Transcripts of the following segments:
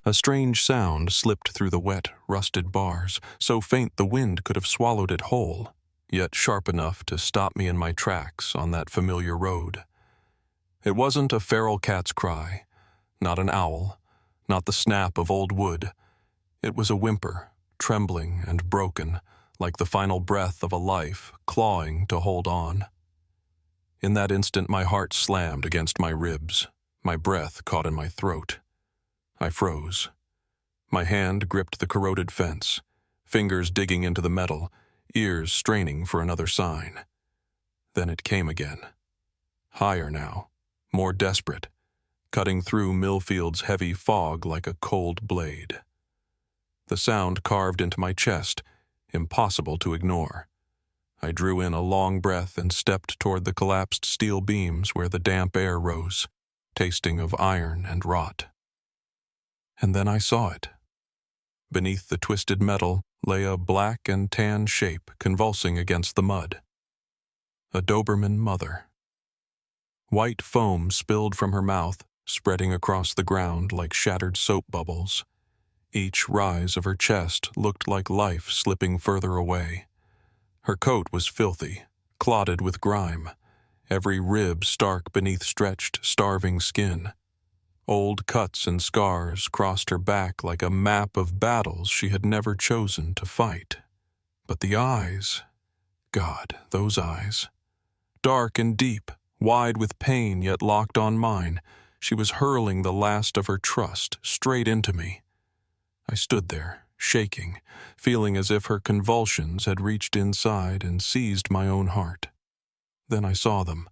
A strange sound slipped through the wet, rusted bars, so faint the wind could have swallowed it whole, yet sharp enough to stop me in my tracks on that familiar road. It wasn't a feral cat's cry, not an owl, not the snap of old wood. It was a whimper, trembling and broken, like the final breath of a life clawing to hold on. In that instant, my heart slammed against my ribs, my breath caught in my throat. I froze. My hand gripped the corroded fence, fingers digging into the metal, ears straining for another sign. Then it came again. Higher now, more desperate, cutting through Millfield's heavy fog like a cold blade. The sound carved into my chest, impossible to ignore. I drew in a long breath and stepped toward the collapsed steel beams where the damp air rose, tasting of iron and rot. And then I saw it. Beneath the twisted metal lay a black and tan shape convulsing against the mud. A Doberman mother. White foam spilled from her mouth, spreading across the ground like shattered soap bubbles. Each rise of her chest looked like life slipping further away. Her coat was filthy, clotted with grime, every rib stark beneath stretched, starving skin. Old cuts and scars crossed her back like a map of battles she had never chosen to fight. But the eyes, God, those eyes. Dark and deep, wide with pain yet locked on mine, she was hurling the last of her trust straight into me. I stood there, shaking, feeling as if her convulsions had reached inside and seized my own heart. Then I saw them.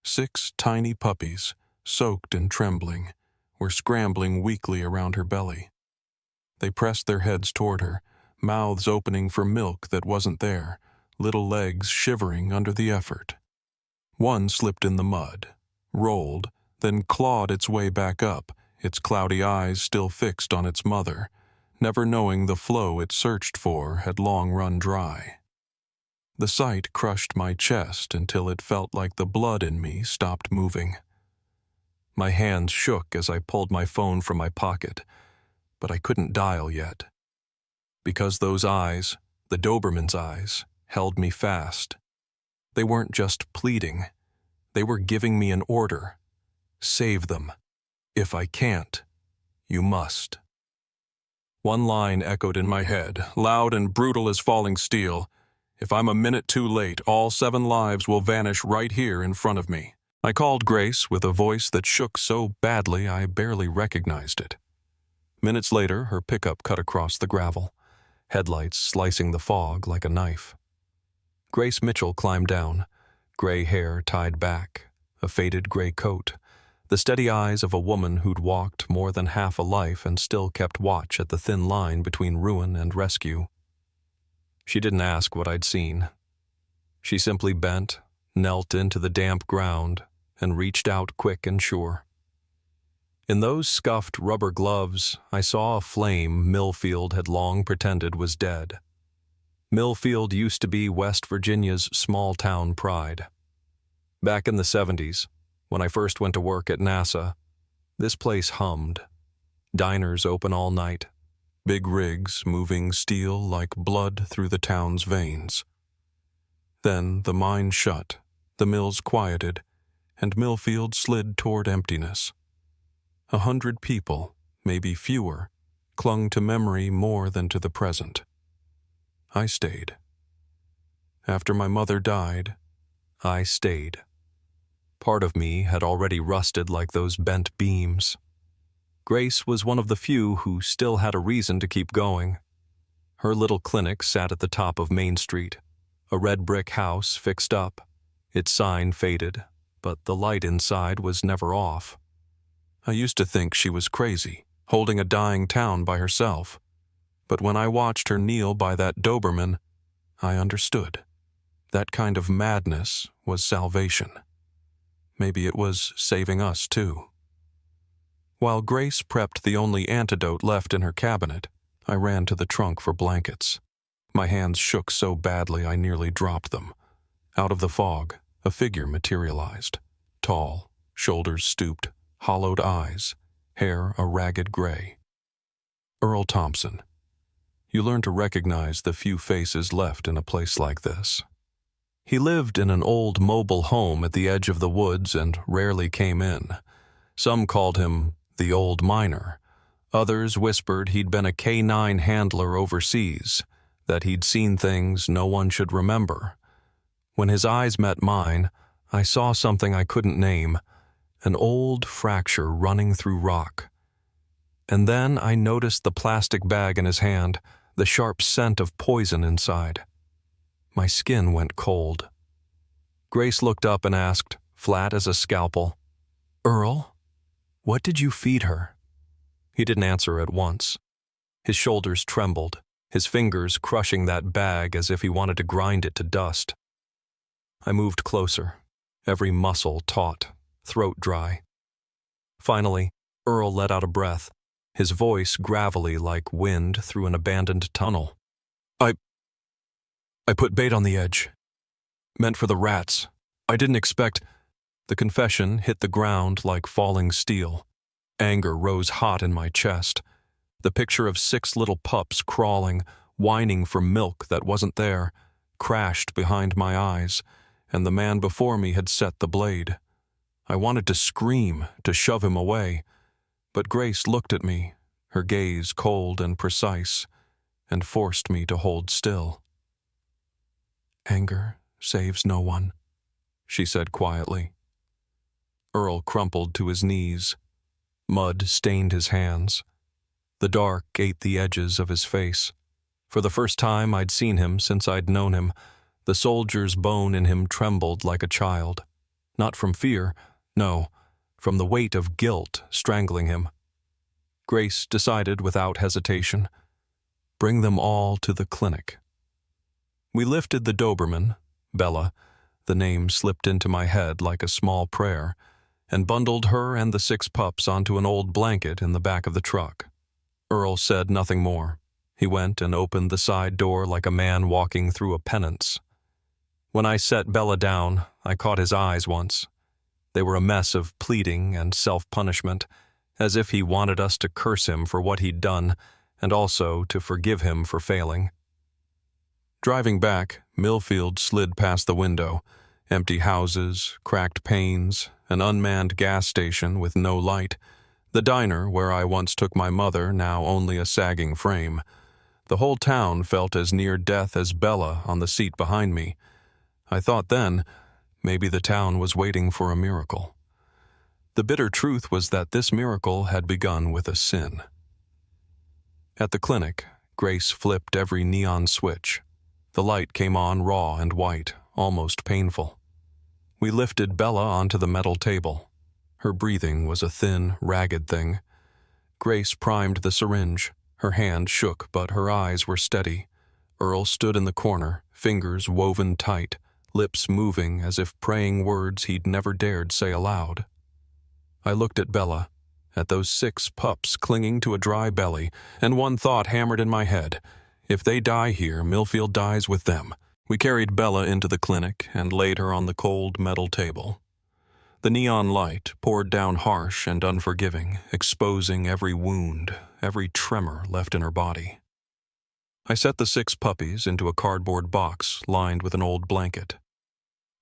6 tiny puppies, soaked and trembling, were scrambling weakly around her belly. They pressed their heads toward her, mouths opening for milk that wasn't there, little legs shivering under the effort. One slipped in the mud, rolled, then clawed its way back up, its cloudy eyes still fixed on its mother, never knowing the flow it searched for had long run dry. The sight crushed my chest until it felt like the blood in me stopped moving. My hands shook as I pulled my phone from my pocket, but I couldn't dial yet. Because those eyes, the Doberman's eyes, held me fast. They weren't just pleading. They were giving me an order. Save them. If I can't, you must. One line echoed in my head, loud and brutal as falling steel. If I'm a minute too late, all 7 lives will vanish right here in front of me. I called Grace with a voice that shook so badly I barely recognized it. Minutes later, her pickup cut across the gravel, headlights slicing the fog like a knife. Grace Mitchell climbed down, gray hair tied back, a faded gray coat, the steady eyes of a woman who'd walked more than half a life and still kept watch at the thin line between ruin and rescue. She didn't ask what I'd seen. She simply bent, knelt into the damp ground, and reached out quick and sure. In those scuffed rubber gloves, I saw a flame Millfield had long pretended was dead. Millfield used to be West Virginia's small-town pride. Back in the 70s, when I first went to work at NASA, this place hummed. Diners open all night, big rigs moving steel like blood through the town's veins. Then the mine shut, the mills quieted, and Millfield slid toward emptiness. 100 people, maybe fewer, clung to memory more than to the present. I stayed. After my mother died, I stayed. Part of me had already rusted like those bent beams. Grace was one of the few who still had a reason to keep going. Her little clinic sat at the top of Main Street, a red brick house fixed up, its sign faded, but the light inside was never off. I used to think she was crazy, holding a dying town by herself. But when I watched her kneel by that Doberman, I understood. That kind of madness was salvation. Maybe it was saving us too. While Grace prepped the only antidote left in her cabinet, I ran to the trunk for blankets. My hands shook so badly I nearly dropped them. Out of the fog, a figure materialized. Tall, shoulders stooped, hollowed eyes, hair a ragged gray. Earl Thompson. You learn to recognize the few faces left in a place like this. He lived in an old mobile home at the edge of the woods and rarely came in. Some called him the old miner. Others whispered he'd been a K-9 handler overseas, that he'd seen things no one should remember. When his eyes met mine, I saw something I couldn't name, an old fracture running through rock. And then I noticed the plastic bag in his hand, the sharp scent of poison inside. My skin went cold. Grace looked up and asked, flat as a scalpel, "Earl, what did you feed her?" He didn't answer at once. His shoulders trembled, his fingers crushing that bag as if he wanted to grind it to dust. I moved closer, every muscle taut, throat dry. Finally, Earl let out a breath, his voice gravelly like wind through an abandoned tunnel. I put bait on the edge. Meant for the rats. I didn't expect... The confession hit the ground like falling steel. Anger rose hot in my chest. The picture of 6 little pups crawling, whining for milk that wasn't there, crashed behind my eyes, and the man before me had set the blade. I wanted to scream, to shove him away, but Grace looked at me, her gaze cold and precise, and forced me to hold still. "Anger saves no one," she said quietly. Earl crumpled to his knees. Mud stained his hands. The dark ate the edges of his face. For the first time I'd seen him since I'd known him, the soldier's bone in him trembled like a child. Not from fear, no, from the weight of guilt strangling him. Grace decided without hesitation, "Bring them all to the clinic." We lifted the Doberman, Bella, the name slipped into my head like a small prayer, and bundled her and the 6 pups onto an old blanket in the back of the truck. Earl said nothing more. He went and opened the side door like a man walking through a penance. When I set Bella down, I caught his eyes once. They were a mess of pleading and self-punishment, as if he wanted us to curse him for what he'd done, and also to forgive him for failing. Driving back, Millfield slid past the window, empty houses, cracked panes, an unmanned gas station with no light, the diner where I once took my mother, now only a sagging frame. The whole town felt as near death as Bella on the seat behind me. I thought then, maybe the town was waiting for a miracle. The bitter truth was that this miracle had begun with a sin. At the clinic, Grace flipped every neon switch. The light came on raw and white, almost painful. We lifted Bella onto the metal table. Her breathing was a thin, ragged thing. Grace primed the syringe. Her hand shook, but her eyes were steady. Earl stood in the corner, fingers woven tight, lips moving as if praying words he'd never dared say aloud. I looked at Bella, at those 6 pups clinging to a dry belly, and one thought hammered in my head. If they die here, Millfield dies with them. We carried Bella into the clinic and laid her on the cold metal table. The neon light poured down harsh and unforgiving, exposing every wound, every tremor left in her body. I set the 6 puppies into a cardboard box lined with an old blanket.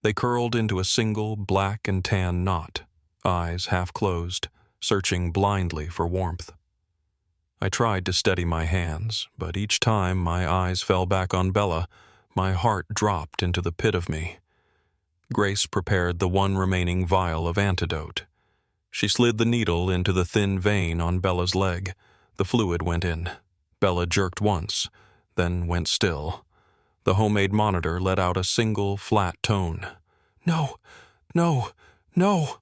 They curled into a single black and tan knot, eyes half closed, searching blindly for warmth. I tried to steady my hands, but each time my eyes fell back on Bella, my heart dropped into the pit of me. Grace prepared the one remaining vial of antidote. She slid the needle into the thin vein on Bella's leg. The fluid went in. Bella jerked once, then went still. The homemade monitor let out a single flat tone. "No, no, no!"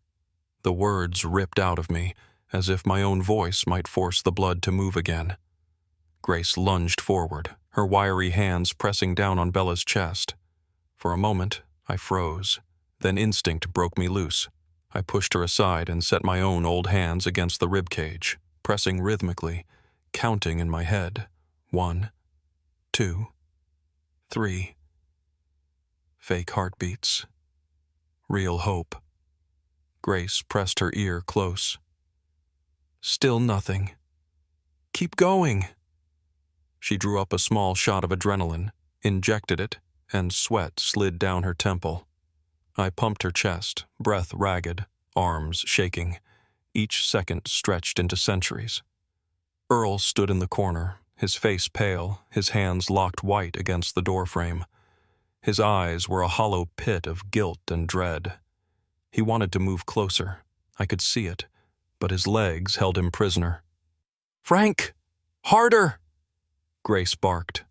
The words ripped out of me, as if my own voice might force the blood to move again. Grace lunged forward, her wiry hands pressing down on Bella's chest. For a moment, I froze. Then instinct broke me loose. I pushed her aside and set my own old hands against the ribcage, pressing rhythmically, counting in my head. 1, 2, 3. Fake heartbeats. Real hope. Grace pressed her ear close. Still nothing. Keep going." She drew up a small shot of adrenaline, injected it, and sweat slid down her temple. I pumped her chest, breath ragged, arms shaking, each second stretched into centuries. Earl stood in the corner, his face pale, his hands locked white against the doorframe. His eyes were a hollow pit of guilt and dread. He wanted to move closer. I could see it, but his legs held him prisoner. "Frank! Harder!" Grace barked.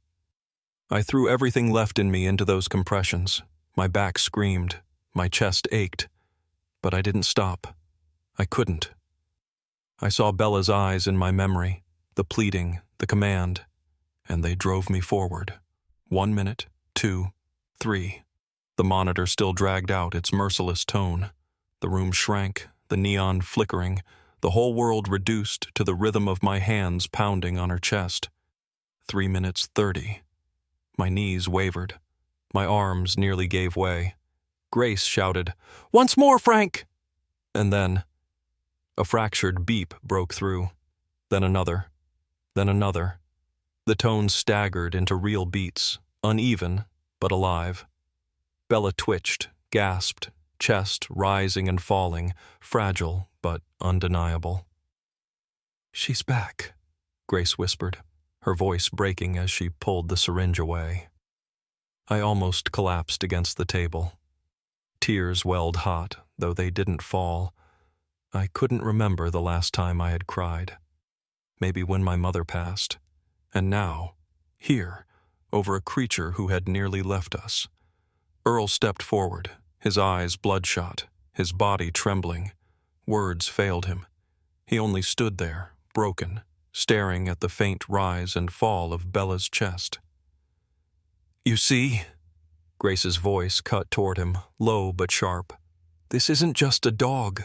I threw everything left in me into those compressions. My back screamed, my chest ached, but I didn't stop. I couldn't. I saw Bella's eyes in my memory, the pleading, the command, and they drove me forward. 1 minute, 2, 3. The monitor still dragged out its merciless tone. The room shrank, the neon flickering, the whole world reduced to the rhythm of my hands pounding on her chest. 3 minutes 30. My knees wavered. My arms nearly gave way. Grace shouted, "Once more, Frank!" And then a fractured beep broke through. Then another. Then another. The tones staggered into real beats, uneven, but alive. Bella twitched, gasped, chest rising and falling, fragile but undeniable. "She's back," Grace whispered, her voice breaking as she pulled the syringe away. I almost collapsed against the table. Tears welled hot, though they didn't fall. I couldn't remember the last time I had cried. Maybe when my mother passed. And now, here, over a creature who had nearly left us. Earl stepped forward, his eyes bloodshot, his body trembling. Words failed him. He only stood there, broken, staring at the faint rise and fall of Bella's chest. "You see?" Grace's voice cut toward him, low but sharp. "This isn't just a dog.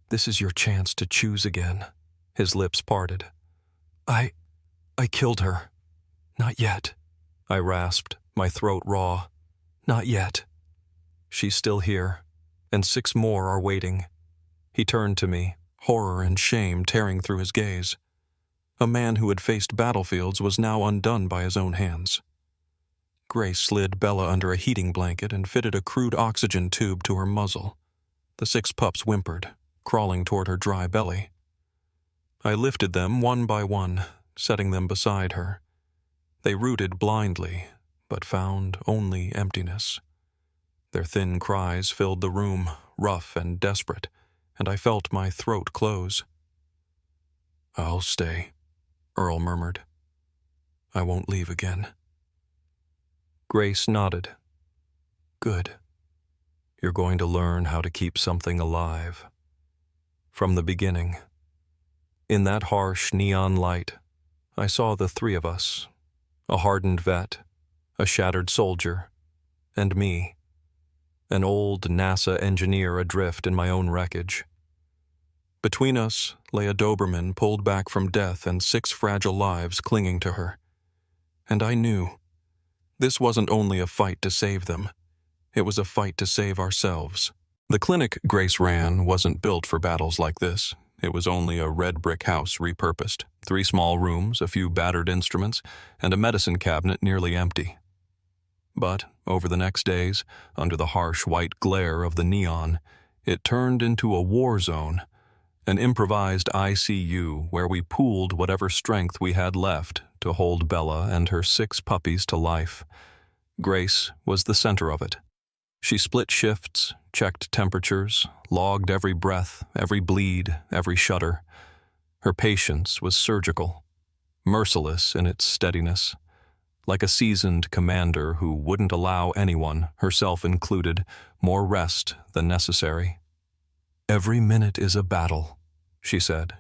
This is your chance to choose again." His lips parted. I killed her. Not yet," I rasped, my throat raw. "Not yet. She's still here, and 6 more are waiting." He turned to me, horror and shame tearing through his gaze. A man who had faced battlefields was now undone by his own hands. Grace slid Bella under a heating blanket and fitted a crude oxygen tube to her muzzle. The 6 pups whimpered, crawling toward her dry belly. I lifted them one by one, setting them beside her. They rooted blindly, but found only emptiness. Their thin cries filled the room, rough and desperate, and I felt my throat close. "I'll stay," Earl murmured. "I won't leave again." Grace nodded. "Good. You're going to learn how to keep something alive. From the beginning." In that harsh neon light, I saw the 3 of us, a hardened vet, a shattered soldier, and me, an old NASA engineer adrift in my own wreckage. Between us lay a Doberman pulled back from death and 6 fragile lives clinging to her. And I knew this wasn't only a fight to save them, it was a fight to save ourselves. The clinic Grace ran wasn't built for battles like this. It was only a red brick house repurposed, 3 small rooms, a few battered instruments, and a medicine cabinet nearly empty. But over the next days, under the harsh white glare of the neon, it turned into a war zone, an improvised ICU where we pooled whatever strength we had left to hold Bella and her 6 puppies to life. Grace was the center of it. She split shifts, checked temperatures, logged every breath, every bleed, every shudder. Her patience was surgical, merciless in its steadiness, like a seasoned commander who wouldn't allow anyone, herself included, more rest than necessary. "Every minute is a battle," she said.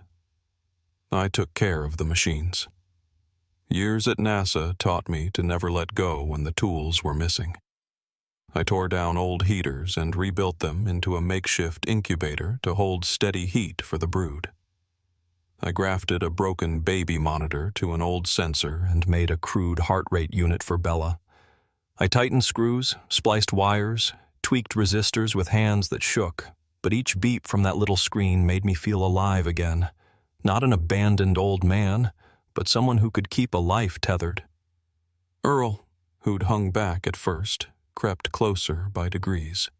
I took care of the machines. Years at NASA taught me to never let go when the tools were missing. I tore down old heaters and rebuilt them into a makeshift incubator to hold steady heat for the brood. I grafted a broken baby monitor to an old sensor and made a crude heart rate unit for Bella. I tightened screws, spliced wires, tweaked resistors with hands that shook, but each beep from that little screen made me feel alive again. Not an abandoned old man, but someone who could keep a life tethered. Earl, who'd hung back at first, crept closer by degrees.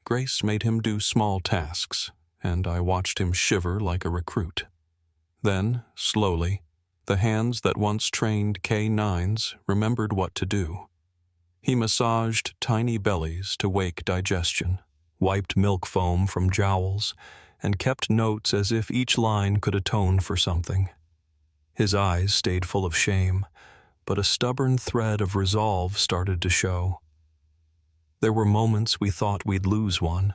Grace made him do small tasks, and I watched him shiver like a recruit. Then, slowly, the hands that once trained K9s remembered what to do. He massaged tiny bellies to wake digestion, wiped milk foam from jowls, and kept notes as if each line could atone for something. His eyes stayed full of shame, but a stubborn thread of resolve started to show. There were moments we thought we'd lose one.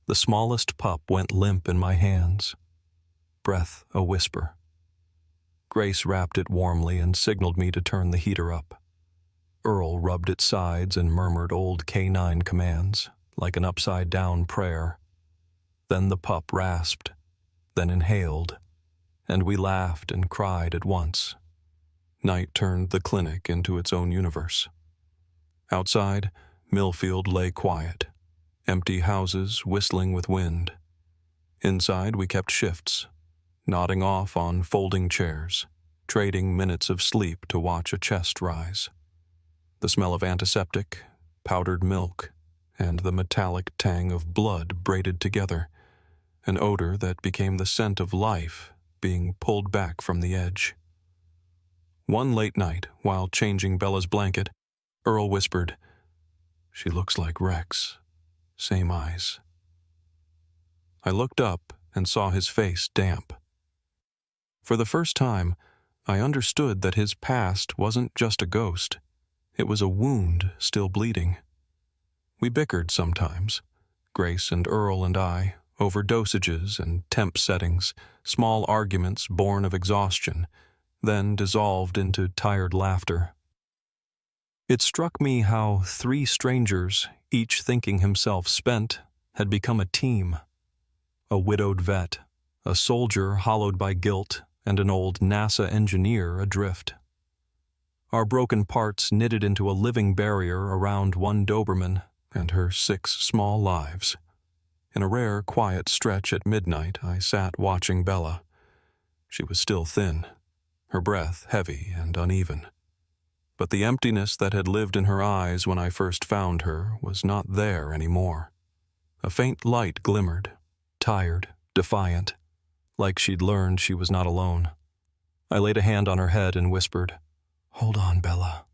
The smallest pup went limp in my hands. Breath a whisper. Grace wrapped it warmly and signaled me to turn the heater up. Earl rubbed its sides and murmured old K9 commands, like an upside-down prayer. Then the pup rasped, then inhaled, and we laughed and cried at once. Night turned the clinic into its own universe. Outside, Millfield lay quiet, empty houses whistling with wind. Inside, we kept shifts, nodding off on folding chairs, trading minutes of sleep to watch a chest rise. The smell of antiseptic, powdered milk, and the metallic tang of blood braided together, an odor that became the scent of life being pulled back from the edge. One late night, while changing Bella's blanket, Earl whispered, "She looks like Rex. Same eyes." I looked up and saw his face damp. For the first time, I understood that his past wasn't just a ghost. It was a wound still bleeding. We bickered sometimes, Grace and Earl and I, over dosages and temp settings, small arguments born of exhaustion, then dissolved into tired laughter. It struck me how 3 strangers, each thinking himself spent, had become a team. A widowed vet, a soldier hollowed by guilt, and an old NASA engineer adrift. Our broken parts knitted into a living barrier around one Doberman and her 6 small lives. In a rare, quiet stretch at midnight, I sat watching Bella. She was still thin, her breath heavy and uneven. But the emptiness that had lived in her eyes when I first found her was not there anymore. A faint light glimmered, tired, defiant, like she'd learned she was not alone. I laid a hand on her head and whispered, "Hold on, Bella.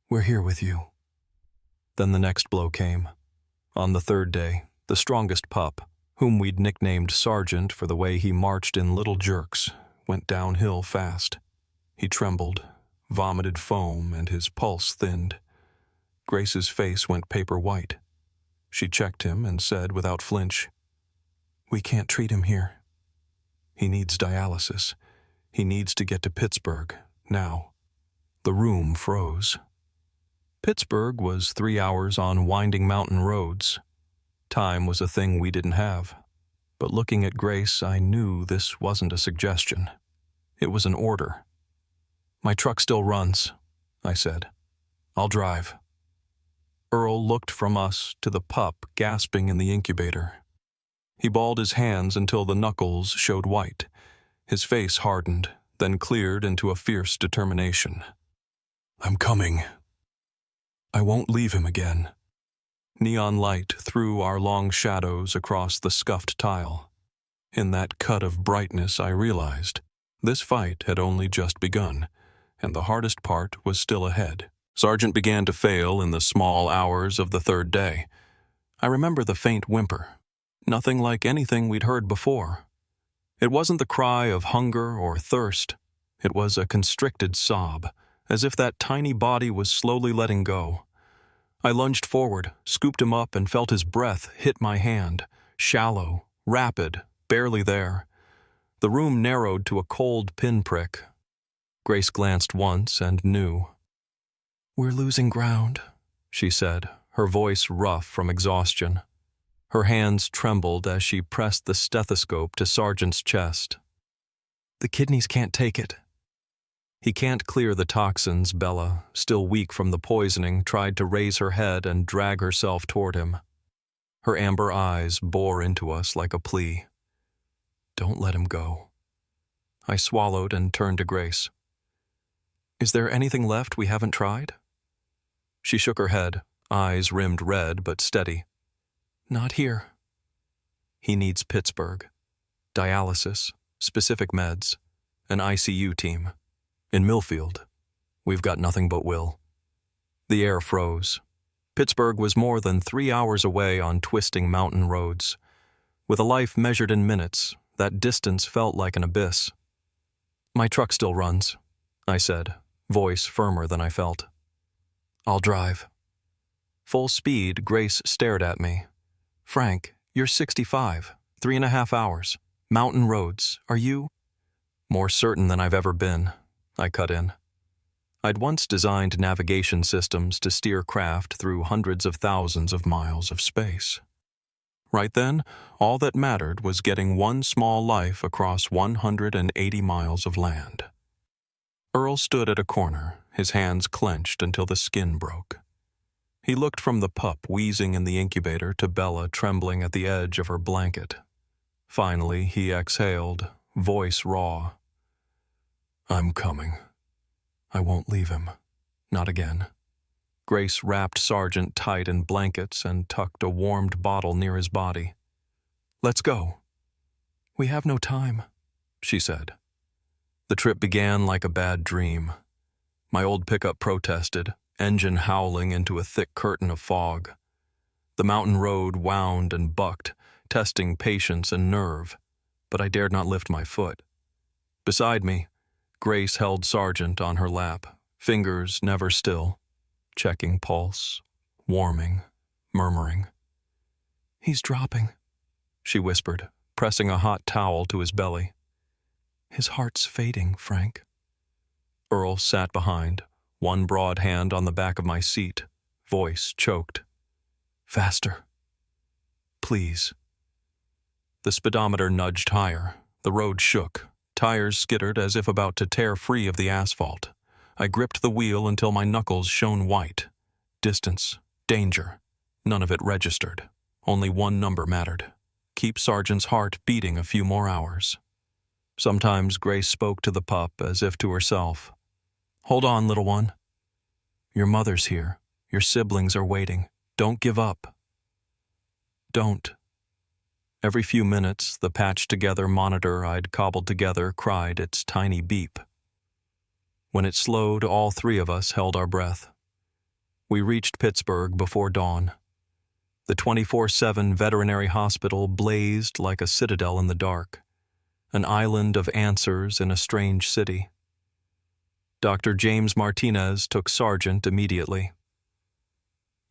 We're here with you." Then the next blow came. On the 3rd day, the strongest pup, whom we'd nicknamed Sergeant for the way he marched in little jerks, went downhill fast. He trembled, vomited foam, and his pulse thinned. Grace's face went paper white. She checked him and said without flinch, "We can't treat him here. He needs dialysis. He needs to get to Pittsburgh, now." The room froze. Pittsburgh was 3 hours on winding mountain roads. Time was a thing we didn't have. But looking at Grace, I knew this wasn't a suggestion. It was an order. "My truck still runs," I said. "I'll drive." Earl looked from us to the pup gasping in the incubator. He balled his hands until the knuckles showed white. His face hardened, then cleared into a fierce determination. "I'm coming. I won't leave him again." Neon light threw our long shadows across the scuffed tile. In that cut of brightness, I realized this fight had only just begun, and the hardest part was still ahead. Sergeant began to fail in the small hours of the 3rd day. I remember the faint whimper, nothing like anything we'd heard before. It wasn't the cry of hunger or thirst. It was a constricted sob, as if that tiny body was slowly letting go. I lunged forward, scooped him up, and felt his breath hit my hand, shallow, rapid, barely there. The room narrowed to a cold pinprick. Grace glanced once and knew. "We're losing ground," she said, her voice rough from exhaustion. Her hands trembled as she pressed the stethoscope to Sergeant's chest. "The kidneys can't take it." "He can't clear the toxins," Bella, still weak from the poisoning, tried to raise her head and drag herself toward him. Her amber eyes bore into us like a plea. "Don't let him go." I swallowed and turned to Grace. Is there anything left we haven't tried? She shook her head, eyes rimmed red but steady. Not here. He needs Pittsburgh. Dialysis, specific meds, an ICU team. In Millfield, we've got nothing but will. The air froze. Pittsburgh was more than 3 hours away on twisting mountain roads. With a life measured in minutes, that distance felt like an abyss. My truck still runs, I said, voice firmer than I felt. I'll drive. Full speed, Grace stared at me. Frank, you're 65, 3.5 hours. Mountain roads, are you? More certain than I've ever been, I cut in. I'd once designed navigation systems to steer craft through hundreds of thousands of miles of space. Right then, all that mattered was getting one small life across 180 miles of land. Earl stood at a corner, his hands clenched until the skin broke. He looked from the pup wheezing in the incubator to Bella trembling at the edge of her blanket. Finally, he exhaled, voice raw. I'm coming. I won't leave him. Not again. Grace wrapped Sargent tight in blankets and tucked a warmed bottle near his body. Let's go. We have no time, she said. The trip began like a bad dream. My old pickup protested, engine howling into a thick curtain of fog. The mountain road wound and bucked, testing patience and nerve, but I dared not lift my foot. Beside me, Grace held Sargent on her lap, fingers never still, checking pulse, warming, murmuring. He's dropping, she whispered, pressing a hot towel to his belly. His heart's fading, Frank. Earl sat behind, one broad hand on the back of my seat, voice choked. Faster. Please. The speedometer nudged higher. The road shook. Tires skittered as if about to tear free of the asphalt. I gripped the wheel until my knuckles shone white. Distance. Danger. None of it registered. Only one number mattered. Keep Sargent's heart beating a few more hours. Sometimes Grace spoke to the pup as if to herself. Hold on, little one. Your mother's here. Your siblings are waiting. Don't give up. Don't. Every few minutes, the patched-together monitor I'd cobbled together cried its tiny beep. When it slowed, all three of us held our breath. We reached Pittsburgh before dawn. The 24/7 veterinary hospital blazed like a citadel in the dark, an island of answers in a strange city. Dr. James Martinez took Sargent immediately.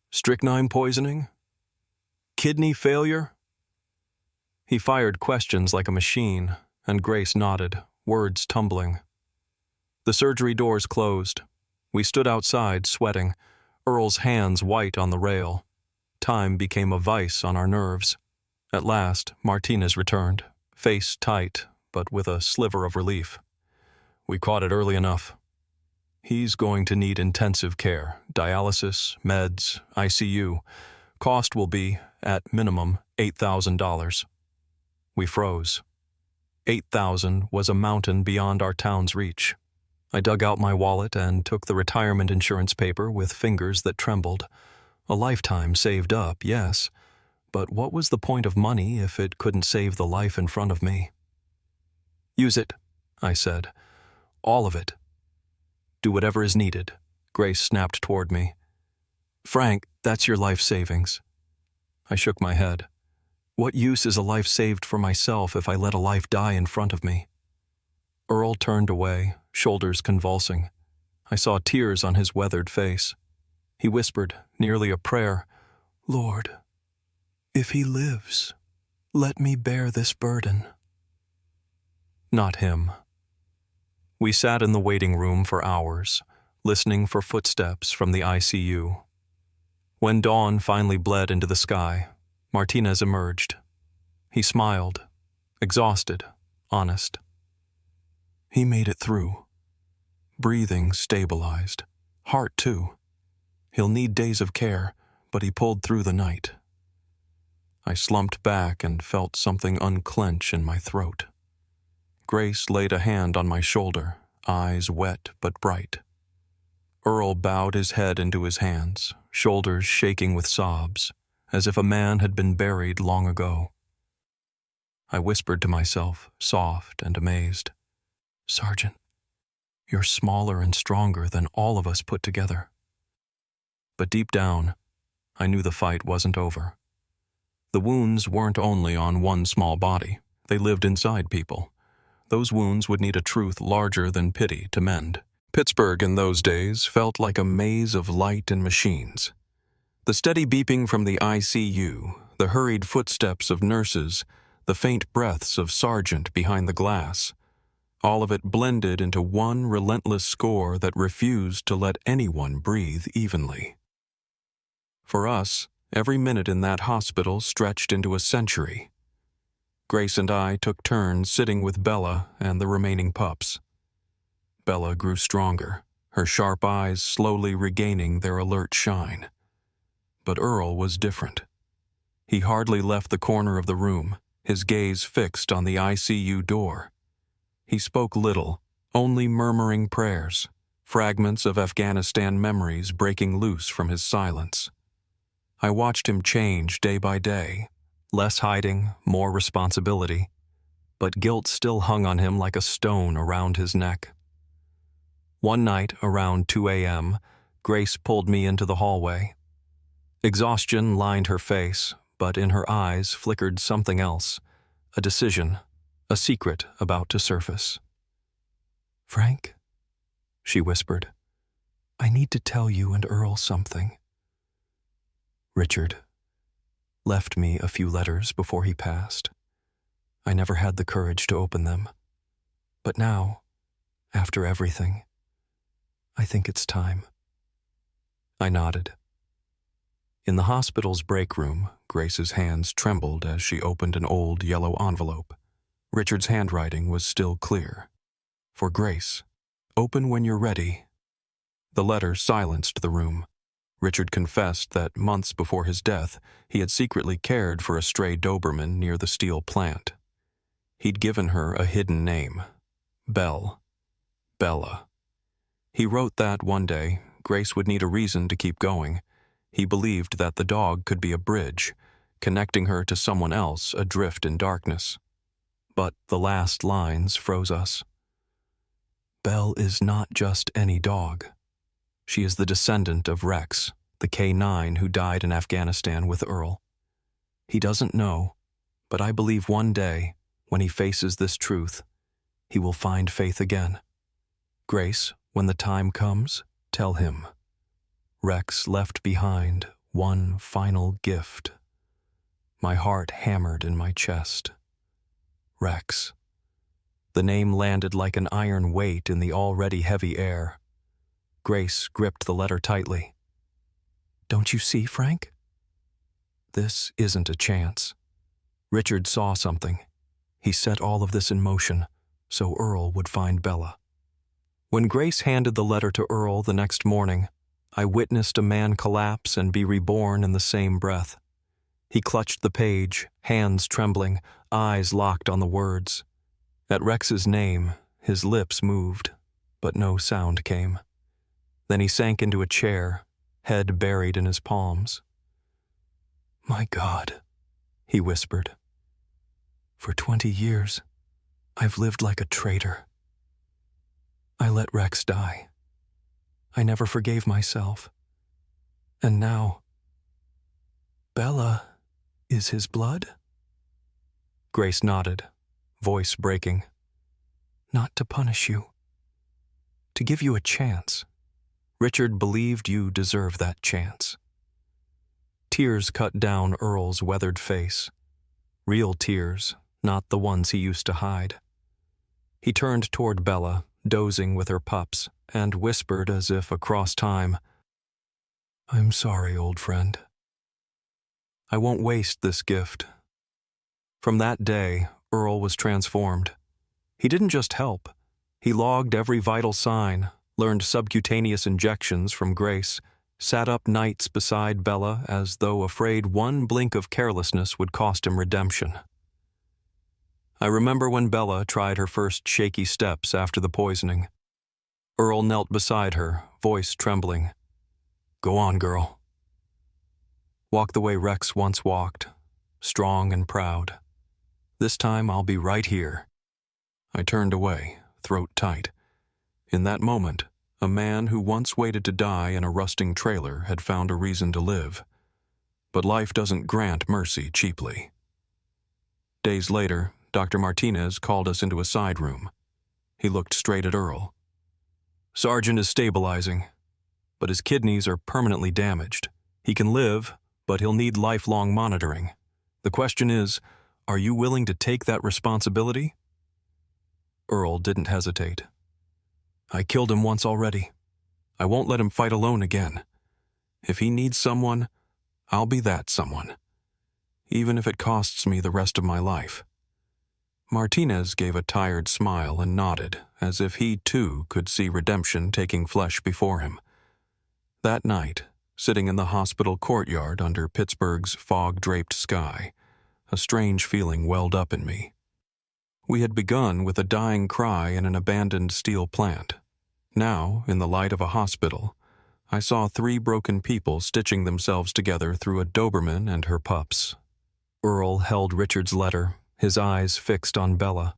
Strychnine poisoning? Kidney failure? He fired questions like a machine, and Grace nodded, words tumbling. The surgery doors closed. We stood outside, sweating, Earl's hands white on the rail. Time became a vice on our nerves. At last, Martinez returned, face tight, but with a sliver of relief. We caught it early enough. He's going to need intensive care, dialysis, meds, ICU. Cost will be, at minimum, $8,000. We froze. 8,000 was a mountain beyond our town's reach. I dug out my wallet and took the retirement insurance paper with fingers that trembled. A lifetime saved up, yes, but what was the point of money if it couldn't save the life in front of me? Use it, I said. All of it. Do whatever is needed, Grace snapped toward me. Frank, that's your life savings. I shook my head. What use is a life saved for myself if I let a life die in front of me? Earl turned away, shoulders convulsing. I saw tears on his weathered face. He whispered, nearly a prayer, Lord, if he lives, let me bear this burden. Not him. We sat in the waiting room for hours, listening for footsteps from the ICU. When dawn finally bled into the sky, Martinez emerged. He smiled, exhausted, honest. He made it through. Breathing stabilized. Heart, too. He'll need days of care, but he pulled through the night. I slumped back and felt something unclench in my throat. Grace laid a hand on my shoulder, eyes wet but bright. Earl bowed his head into his hands, shoulders shaking with sobs, as if a man had been buried long ago. I whispered to myself, soft and amazed, "Sergeant, you're smaller and stronger than all of us put together." But deep down, I knew the fight wasn't over. The wounds weren't only on one small body. They lived inside people. Those wounds would need a truth larger than pity to mend. Pittsburgh in those days felt like a maze of light and machines. The steady beeping from the ICU, the hurried footsteps of nurses, the faint breaths of Sergeant behind the glass, all of it blended into one relentless score that refused to let anyone breathe evenly. For us, every minute in that hospital stretched into a century. Grace and I took turns sitting with Bella and the remaining pups. Bella grew stronger, her sharp eyes slowly regaining their alert shine. But Earl was different. He hardly left the corner of the room, his gaze fixed on the ICU door. He spoke little, only murmuring prayers, fragments of Afghanistan memories breaking loose from his silence. I watched him change day by day, less hiding, more responsibility, but guilt still hung on him like a stone around his neck. One night, around 2 a.m., Grace pulled me into the hallway. Exhaustion lined her face, but in her eyes flickered something else, a decision, a secret about to surface. "Frank," she whispered, "I need to tell you and Earl something. Richard left me a few letters before he passed. I never had the courage to open them. But now, after everything, I think it's time." I nodded. In the hospital's break room, Grace's hands trembled as she opened an old yellow envelope. Richard's handwriting was still clear. "For Grace, open when you're ready." The letter silenced the room. Richard confessed that months before his death, he had secretly cared for a stray Doberman near the steel plant. He'd given her a hidden name, Bella. He wrote that one day Grace would need a reason to keep going. He believed that the dog could be a bridge, connecting her to someone else adrift in darkness. But the last lines froze us. Belle is not just any dog. She is the descendant of Rex, the K9 who died in Afghanistan with Earl. He doesn't know, but I believe one day, when he faces this truth, he will find faith again. Grace, when the time comes, tell him. Rex left behind one final gift. My heart hammered in my chest. Rex. The name landed like an iron weight in the already heavy air. Grace gripped the letter tightly. "Don't you see, Frank? This isn't a chance." Richard saw something. He set all of this in motion, so Earl would find Bella. When Grace handed the letter to Earl the next morning, I witnessed a man collapse and be reborn in the same breath. He clutched the page, hands trembling, eyes locked on the words. At Rex's name, his lips moved, but no sound came. Then he sank into a chair, head buried in his palms. "My God," he whispered. "For 20 years, I've lived like a traitor. I let Rex die. I never forgave myself. And now, Bella is his blood?" Grace nodded, voice breaking. "Not to punish you. To give you a chance. Richard believed you deserved that chance." Tears cut down Earl's weathered face. Real tears, not the ones he used to hide. He turned toward Bella, dozing with her pups, and whispered as if across time, "I'm sorry, old friend. I won't waste this gift." From that day, Earl was transformed. He didn't just help. He logged every vital sign, learned subcutaneous injections from Grace, sat up nights beside Bella as though afraid one blink of carelessness would cost him redemption. I remember when Bella tried her first shaky steps after the poisoning. Earl knelt beside her, voice trembling. "Go on, girl." Walk the way Rex once walked, strong and proud. "This time I'll be right here." I turned away, throat tight. In that moment, a man who once waited to die in a rusting trailer had found a reason to live. But life doesn't grant mercy cheaply. Days later, Dr. Martinez called us into a side room. He looked straight at Earl. "Sergeant is stabilizing, but his kidneys are permanently damaged. He can live, but he'll need lifelong monitoring. The question is, are you willing to take that responsibility?" Earl didn't hesitate. "I killed him once already. I won't let him fight alone again. If he needs someone, I'll be that someone, even if it costs me the rest of my life." Martinez gave a tired smile and nodded, as if he too could see redemption taking flesh before him. That night, sitting in the hospital courtyard under Pittsburgh's fog-draped sky, a strange feeling welled up in me. We had begun with a dying cry in an abandoned steel plant. Now, in the light of a hospital, I saw 3 broken people stitching themselves together through a Doberman and her pups. Earl held Richard's letter, his eyes fixed on Bella.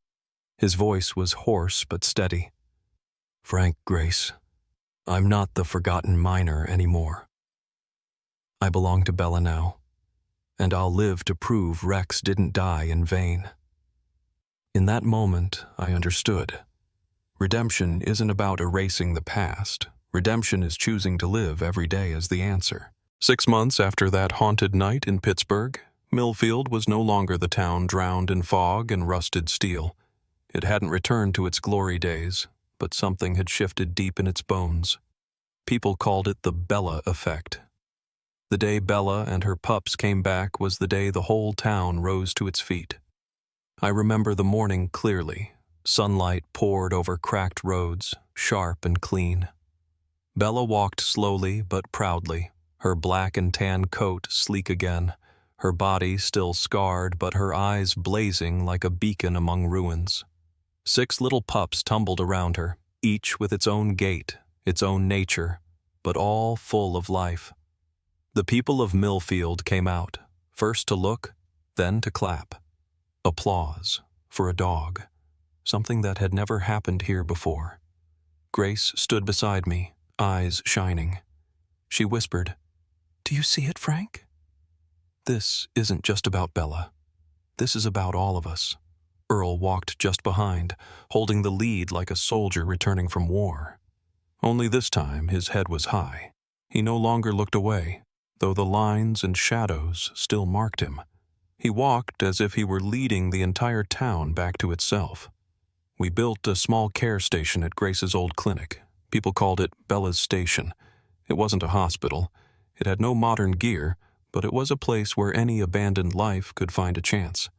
His voice was hoarse but steady. "Frank, Grace, I'm not the forgotten miner anymore. I belong to Bella now, and I'll live to prove Rex didn't die in vain." In that moment, I understood. Redemption isn't about erasing the past. Redemption is choosing to live every day as the answer. 6 months after that haunted night in Pittsburgh, Millfield was no longer the town drowned in fog and rusted steel. It hadn't returned to its glory days, but something had shifted deep in its bones. People called it the Bella effect. The day Bella and her pups came back was the day the whole town rose to its feet. I remember the morning clearly. Sunlight poured over cracked roads, sharp and clean. Bella walked slowly but proudly, her black and tan coat sleek again, her body still scarred but her eyes blazing like a beacon among ruins. 6 little pups tumbled around her, each with its own gait, its own nature, but all full of life. The people of Millfield came out, first to look, then to clap. Applause for a dog, something that had never happened here before. Grace stood beside me, eyes shining. She whispered, "Do you see it, Frank? This isn't just about Bella. This is about all of us." Earl walked just behind, holding the lead like a soldier returning from war. Only this time his head was high. He no longer looked away, though the lines and shadows still marked him. He walked as if he were leading the entire town back to itself. We built a small care station at Grace's old clinic. People called it Bella's Station. It wasn't a hospital. It had no modern gear, but it was a place where any abandoned life could find a chance.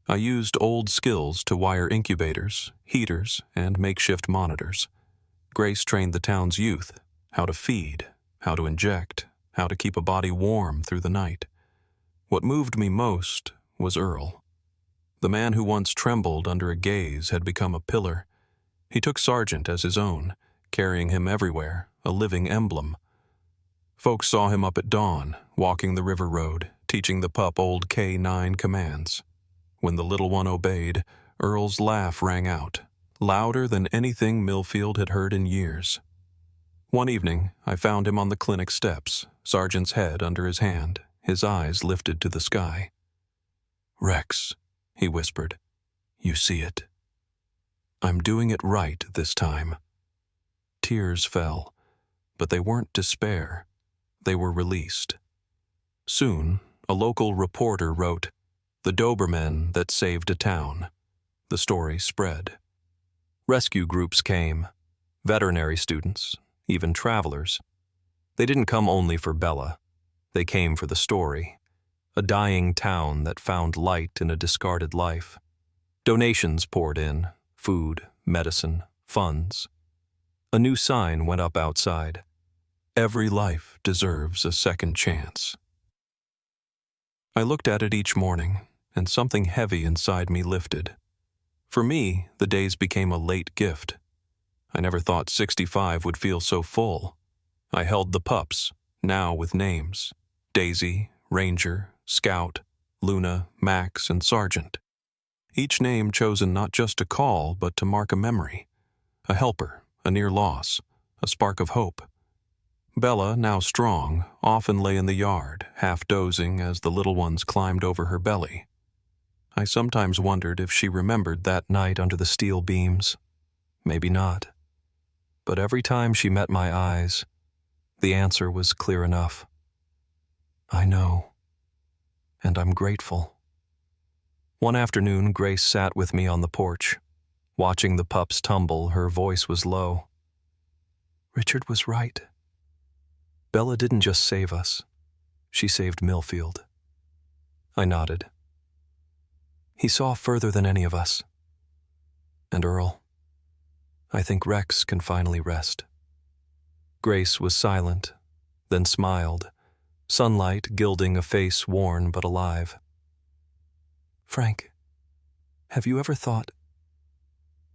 I used old skills to wire incubators, heaters, and makeshift monitors. Grace trained the town's youth, how to feed, how to inject, how to keep a body warm through the night. What moved me most was Earl. The man who once trembled under a gaze had become a pillar. He took Sargent as his own, carrying him everywhere, a living emblem. Folks saw him up at dawn, walking the river road, teaching the pup old K9 commands. When the little one obeyed, Earl's laugh rang out, louder than anything Millfield had heard in years. One evening, I found him on the clinic steps, Sargent's head under his hand, his eyes lifted to the sky. "Rex," he whispered, "you see it. I'm doing it right this time." Tears fell, but they weren't despair. They were released. Soon, a local reporter wrote, "The Doberman that saved a town." The story spread. Rescue groups came, veterinary students, even travelers. They didn't come only for Bella. They came for the story. A dying town that found light in a discarded life. Donations poured in, food, medicine, funds. A new sign went up outside. Every life deserves a second chance. I looked at it each morning, and something heavy inside me lifted. For me, the days became a late gift. I never thought 65 would feel so full, I held the pups, now with names: Daisy, Ranger, Scout, Luna, Max, and Sergeant. Each name chosen not just to call, but to mark a memory, a helper, a near loss, a spark of hope. Bella, now strong, often lay in the yard, half dozing as the little ones climbed over her belly. I sometimes wondered if she remembered that night under the steel beams. Maybe not. But every time she met my eyes, the answer was clear enough. I know. And I'm grateful. One afternoon, Grace sat with me on the porch. Watching the pups tumble, her voice was low. Richard was right. Bella didn't just save us. She saved Millfield. I nodded. He saw further than any of us. And Earl, I think Rex can finally rest. Grace was silent, then smiled, sunlight gilding a face worn but alive. Frank, have you ever thought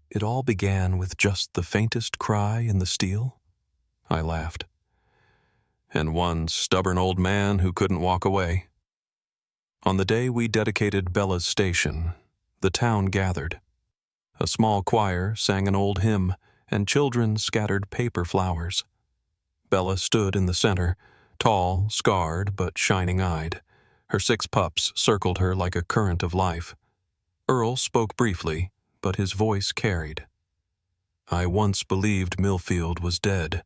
it all began with just the faintest cry in the steel? I laughed. And one stubborn old man who couldn't walk away. On the day we dedicated Bella's station, the town gathered. A small choir sang an old hymn, and children scattered paper flowers. Bella stood in the center, tall, scarred, but shining-eyed. Her 6 pups circled her like a current of life. Earl spoke briefly, but his voice carried. I once believed Millfield was dead,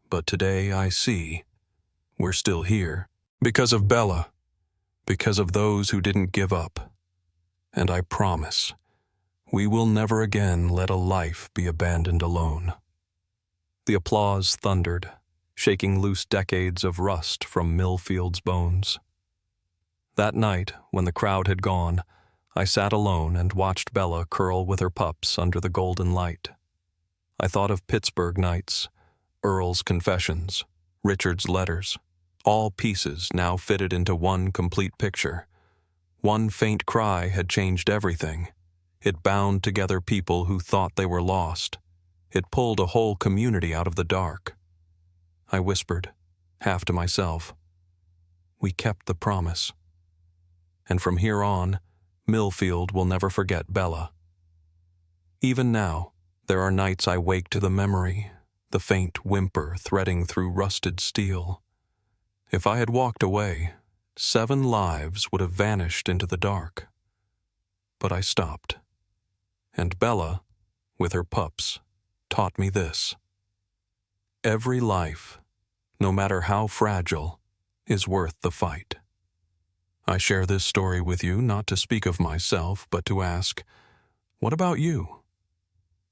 but today I see we're still here. Because of Bella. Because of those who didn't give up. And I promise, we will never again let a life be abandoned alone. The applause thundered, shaking loose decades of rust from Millfield's bones. That night, when the crowd had gone, I sat alone and watched Bella curl with her pups under the golden light. I thought of Pittsburgh nights, Earl's confessions, Richard's letters, all pieces now fitted into one complete picture. One faint cry had changed everything. It bound together people who thought they were lost. It pulled a whole community out of the dark. I whispered, half to myself, we kept the promise. And from here on, Millfield will never forget Bella. Even now, there are nights I wake to the memory, the faint whimper threading through rusted steel. If I had walked away, 7 lives would have vanished into the dark. But I stopped. And Bella, with her pups, taught me this. Every life, no matter how fragile, is worth the fight. I share this story with you not to speak of myself, but to ask, what about you?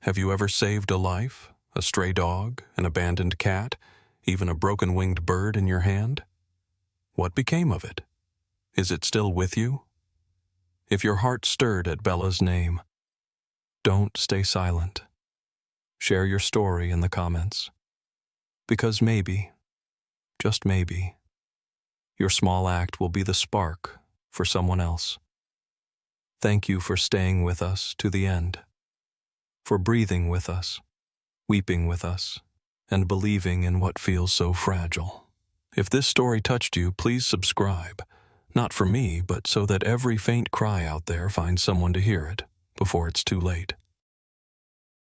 Have you ever saved a life, a stray dog, an abandoned cat, even a broken-winged bird in your hand? What became of it? Is it still with you? If your heart stirred at Bella's name, don't stay silent. Share your story in the comments. Because maybe, just maybe, your small act will be the spark for someone else. Thank you for staying with us to the end, for breathing with us, weeping with us, and believing in what feels so fragile. If this story touched you, please subscribe, not for me, but so that every faint cry out there finds someone to hear it before it's too late.